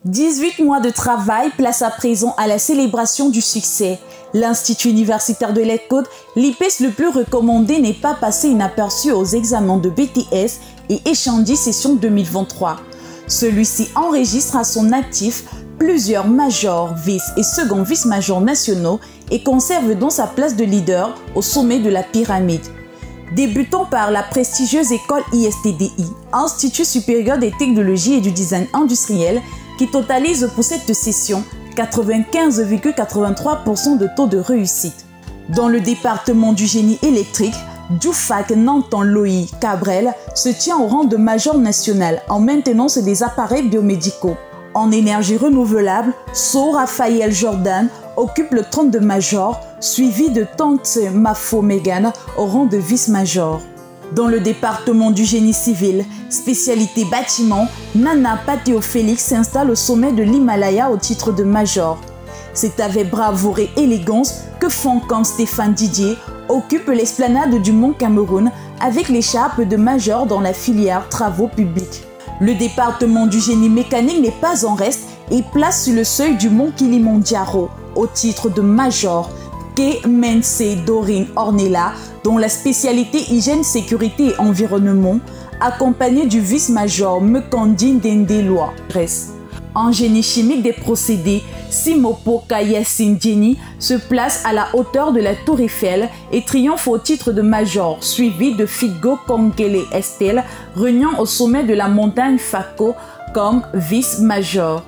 18 mois de travail, place à présent à la célébration du succès. L'Institut universitaire de l'ECODE, l'IPES le plus recommandé, n'est pas passé inaperçu aux examens de BTS et Échandie session 2023. Celui-ci enregistre à son actif plusieurs majors, vice et second vice-majors nationaux et conserve donc sa place de leader au sommet de la pyramide. Débutons par la prestigieuse école ISTDI, Institut supérieur des technologies et du design industriel, qui totalise pour cette session 95,83% de taux de réussite. Dans le département du génie électrique, Dufak Nantan Loï Cabrel se tient au rang de major national en maintenance des appareils biomédicaux. En énergie renouvelable, So Raphaël Jordan occupe le trône de major, suivi de Tante Mafo Megan au rang de vice-major. Dans le département du génie civil, spécialité bâtiment, Nana Pateo Félix s'installe au sommet de l'Himalaya au titre de major. C'est avec bravoure et élégance que Fonkang Stéphane Didier occupe l'esplanade du Mont Cameroun avec l'écharpe de major dans la filière travaux publics. Le département du génie mécanique n'est pas en reste et place sur le seuil du Mont Kilimandjaro au titre de major Mense Dorine Ornella, dont la spécialité hygiène, sécurité et environnement, accompagné du vice-major Mekandine Dendeloa. En génie chimique des procédés, Simopo Kayasin Jenny se place à la hauteur de la Tour Eiffel et triomphe au titre de major, suivi de Figo Kongele Estelle, régnant au sommet de la montagne Fako comme vice-major.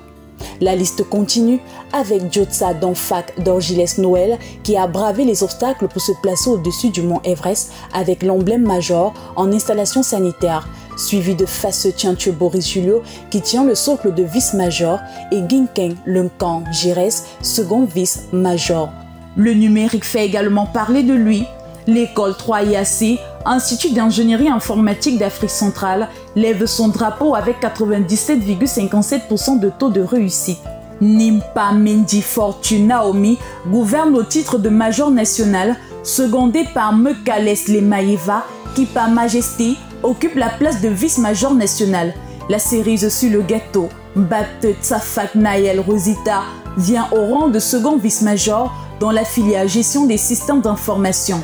La liste continue avec Jotsa Danfak d'Orgiles Noël qui a bravé les obstacles pour se placer au-dessus du mont Everest avec l'emblème major en installation sanitaire, suivi de Fasse Tiantuo Boris Julio qui tient le socle de vice-major et Ginkeng Lenkan Gires, second vice-major. Le numérique fait également parler de lui. L'école 3IAC, Institut d'ingénierie informatique d'Afrique centrale, lève son drapeau avec 97,57% de taux de réussite. Nimpa Mendy Fortune Naomi gouverne au titre de major national, secondé par Mekales Lemaeva qui par majesté occupe la place de vice-major national. La cerise sur le gâteau, Batte Tsafak Naël Rosita vient au rang de second vice-major dans la filière gestion des systèmes d'information.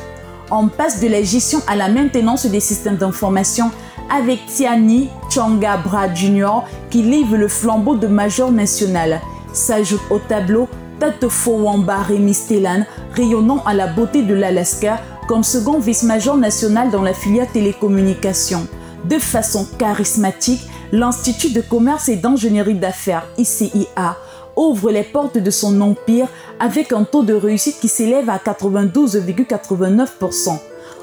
On passe de la gestion à la maintenance des systèmes d'information avec Tiani Chonga Bra Jr. qui livre le flambeau de major national. S'ajoute au tableau Tatefo Wamba Remy Stellan, rayonnant à la beauté de l'Alaska comme second vice-major national dans la filière télécommunications. De façon charismatique, l'Institut de commerce et d'ingénierie d'affaires ICIA ouvre les portes de son empire avec un taux de réussite qui s'élève à 92,89%.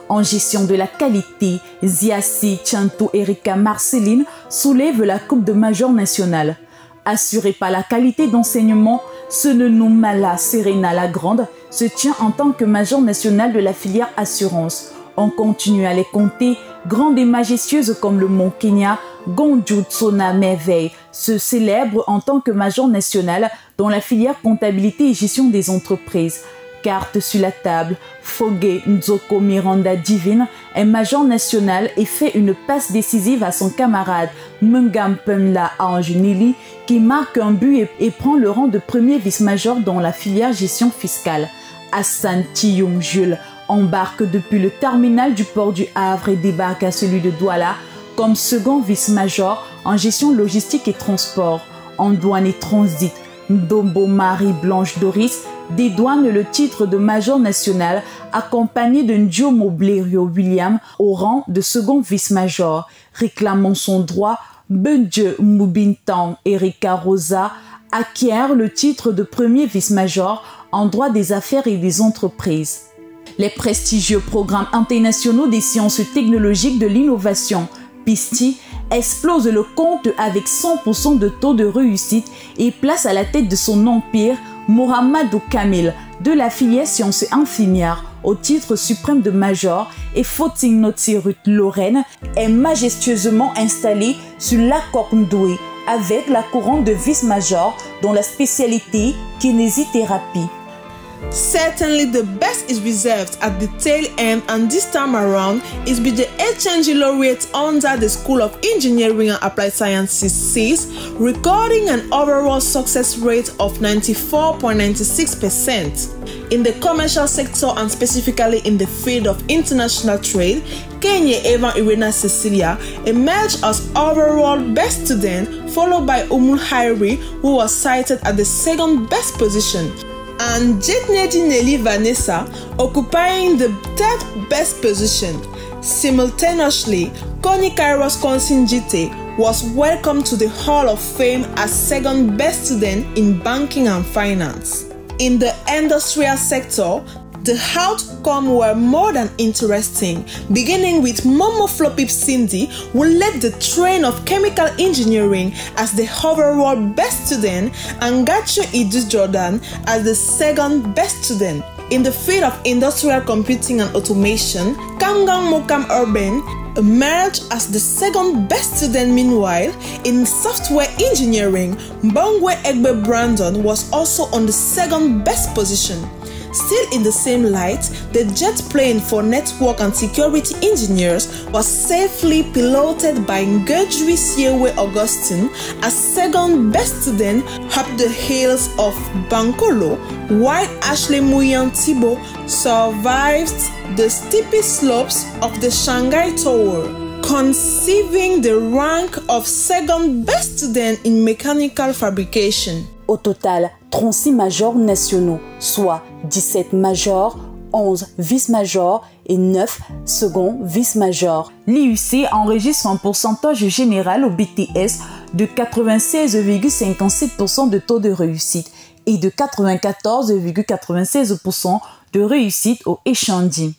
En gestion de la qualité, Ziasi Chanto Erika Marceline soulève la coupe de major national. Assurée par la qualité d'enseignement, Senenoumala Serena Lagrande se tient en tant que major national de la filière assurance. On continue à les compter, grandes et majestueuses comme le Mont Kenya, Gonju Tsona Merveille se célèbre en tant que major national dans la filière comptabilité et gestion des entreprises. Carte sur la table, Fogue Nzoko Miranda Divine est major national et fait une passe décisive à son camarade Mungampemla Anjunili qui marque un but et prend le rang de premier vice-major dans la filière gestion fiscale. Hassan Tiyung Jules embarque depuis le terminal du port du Havre et débarque à celui de Douala comme second vice-major en gestion logistique et transport. En douane et transit, Ndombo Marie-Blanche Doris dédouane le titre de major national accompagné de Ndiomo Blériot William au rang de second vice-major. Réclamant son droit, Benje Moubintan Erika Rosa acquiert le titre de premier vice-major en droit des affaires et des entreprises. Les prestigieux programmes internationaux des sciences technologiques de l'innovation, PISTI, explose le compte avec 100% de taux de réussite et place à la tête de son empire Mohamedou Kamil de la filière sciences infirmières au titre suprême de major et Foting Notsirut Lorraine est majestueusement installé sur l'accord Ndoué avec la couronne de vice-major dans la spécialité kinésithérapie. Certainly the best is reserved at the tail end, and this time around is with the HNG laureate under the School of Engineering and Applied Sciences (SEAS), recording an overall success rate of 94.96%. In the commercial sector and specifically in the field of international trade, Kenya Eva Irena Cecilia emerged as overall best student, followed by Umul Hairi, who was cited at the second best position, and Jetnedi Nelly Vanessa occupying the third best position. Simultaneously, Connie Kairos Konsin-Jite was welcomed to the Hall of Fame as second best student in banking and finance. In the industrial sector, the outcomes were more than interesting, beginning with Momo Flopip Cindy, who led the train of chemical engineering as the overall best student, and Gacho Idris Jordan as the second best student. In the field of industrial computing and automation, Kamgang Mokam Urban emerged as the second best student. Meanwhile, in software engineering, Bongwe Egbe Brandon was also on the second best position. Still in the same light, the jet plane for network and security engineers was safely piloted by Ngejui Siewe Augustine as second best student up the hills of Bankolo, while Ashley Muyan Thibault survived the steepy slopes of the Shanghai Tower, conceiving the rank of second best student in mechanical fabrication. Au total, 36 majors nationaux, soit 17 majors, 11 vice-majors et 9 seconds vice-majors. L'IUC enregistre un pourcentage général au BTS de 96,57% de taux de réussite et de 94,96% de réussite au Echandi.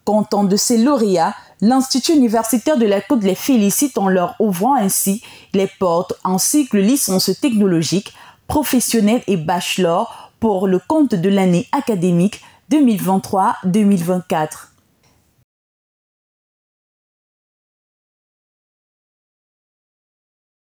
Comptant de ces lauréats, l'Institut universitaire de la Côte les félicite en leur ouvrant ainsi les portes en cycle licence technologique, professionnel et bachelor pour le compte de l'année académique 2023-2024.